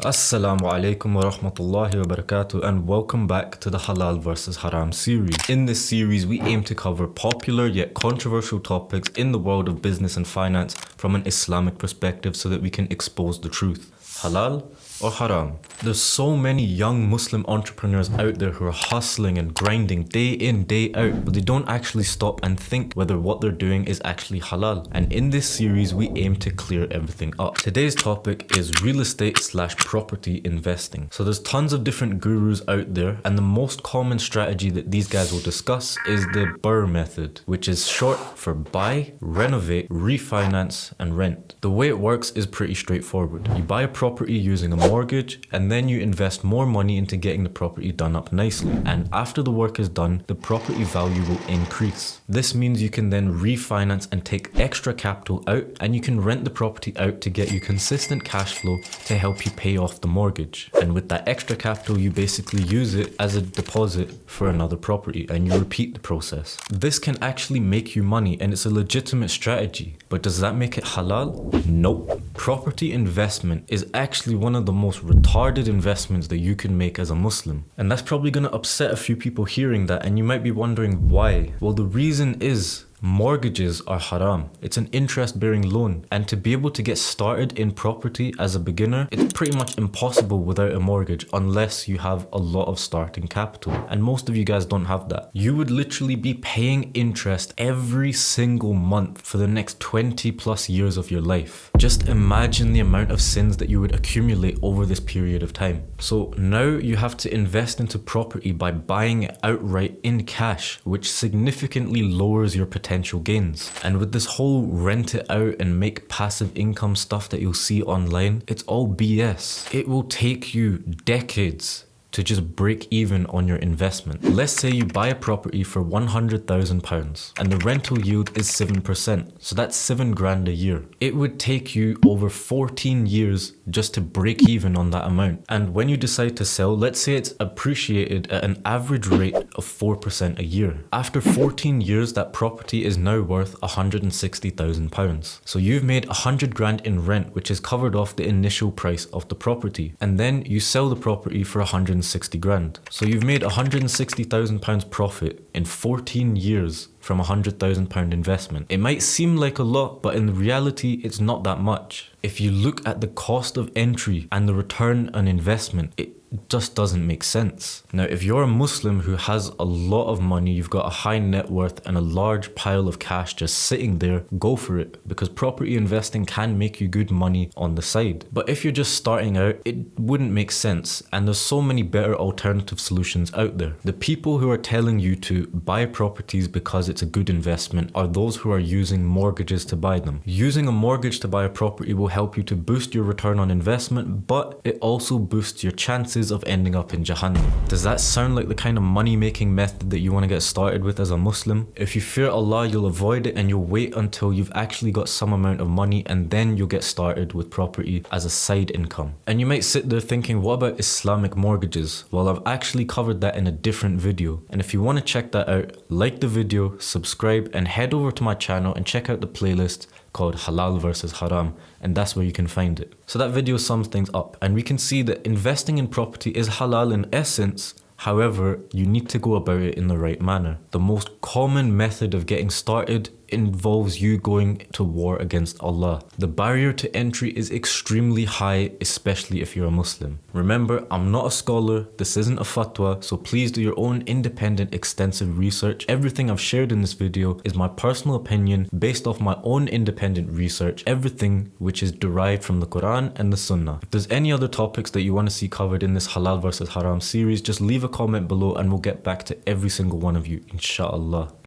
Assalamu alaikum wa rahmatullahi wa barakatuh, and welcome back to the Halal versus Haram series. In this series, we aim to cover popular yet controversial topics in the world of business and finance from an Islamic perspective so that we can expose the truth. Halal or haram? There's so many young Muslim entrepreneurs out there who are hustling and grinding day in, day out, but they don't actually stop and think whether what they're doing is actually halal. And in this series, we aim to clear everything up. Today's topic is real estate / property investing. So there's tons of different gurus out there, and the most common strategy that these guys will discuss is the BRRR method, which is short for buy, renovate, refinance, and rent. The way it works is pretty straightforward. You buy a property using a mortgage, and then you invest more money into getting the property done up nicely. And after the work is done, the property value will increase. This means you can then refinance and take extra capital out, and you can rent the property out to get you consistent cash flow to help you pay off the mortgage. And with that extra capital, you basically use it as a deposit for another property, and you repeat the process. This can actually make you money, and it's a legitimate strategy. But does that make it halal? Nope. Property investment is actually one of the most retarded investments that you can make as a Muslim. And that's probably going to upset a few people hearing that, and you might be wondering why. Well, the reason is mortgages are haram. It's an interest-bearing loan, and to be able to get started in property as a beginner, it's pretty much impossible without a mortgage unless you have a lot of starting capital, and most of you guys don't have that. You would literally be paying interest every single month for the next 20 plus years of your life. Just imagine the amount of sins that you would accumulate over this period of time. So now you have to invest into property by buying it outright in cash, which significantly lowers your potential gains. And with this whole rent it out and make passive income stuff that you'll see online, it's all BS. It will take you decades to just break even on your investment. Let's say you buy a property for £100,000 and the rental yield is 7%. So that's 7 grand a year. It would take you over 14 years just to break even on that amount. And when you decide to sell, let's say it's appreciated at an average rate of 4% a year. After 14 years, that property is now worth £160,000. So you've made 100 grand in rent, which has covered off the initial price of the property. And then you sell the property for 160 grand. So you've made £160,000 profit in 14 years from £100,000 investment. It might seem like a lot, but in reality, it's not that much. If you look at the cost of entry and the return on investment, it just doesn't make sense. Now, if you're a Muslim who has a lot of money, you've got a high net worth and a large pile of cash just sitting there, go for it, because property investing can make you good money on the side. But if you're just starting out, it wouldn't make sense, and there's so many better alternative solutions out there. The people who are telling you to buy properties because it's a good investment are those who are using mortgages to buy them. Using a mortgage to buy a property will help you to boost your return on investment, but it also boosts your chances of ending up in Jahannam. Does that sound like the kind of money-making method that you want to get started with as a Muslim? If you fear Allah, you'll avoid it, and you'll wait until you've actually got some amount of money, and then you'll get started with property as a side income. And you might sit there thinking, what about Islamic mortgages? Well, I've actually covered that in a different video, and if you want to check that out, like the video, subscribe, and head over to my channel and check out the playlist called Halal versus Haram, and that's where you can find it. So that video sums things up, and we can see that investing in property is halal in essence. However, you need to go about it in the right manner. The most common method of getting started involves you going to war against Allah. The barrier to entry is extremely high, especially if you're a Muslim. Remember, I'm not a scholar, this isn't a fatwa, so please do your own independent, extensive research. Everything I've shared in this video is my personal opinion based off my own independent research, everything which is derived from the Quran and the Sunnah. If there's any other topics that you want to see covered in this Halal versus Haram series, just leave a comment below and we'll get back to every single one of you, inshallah.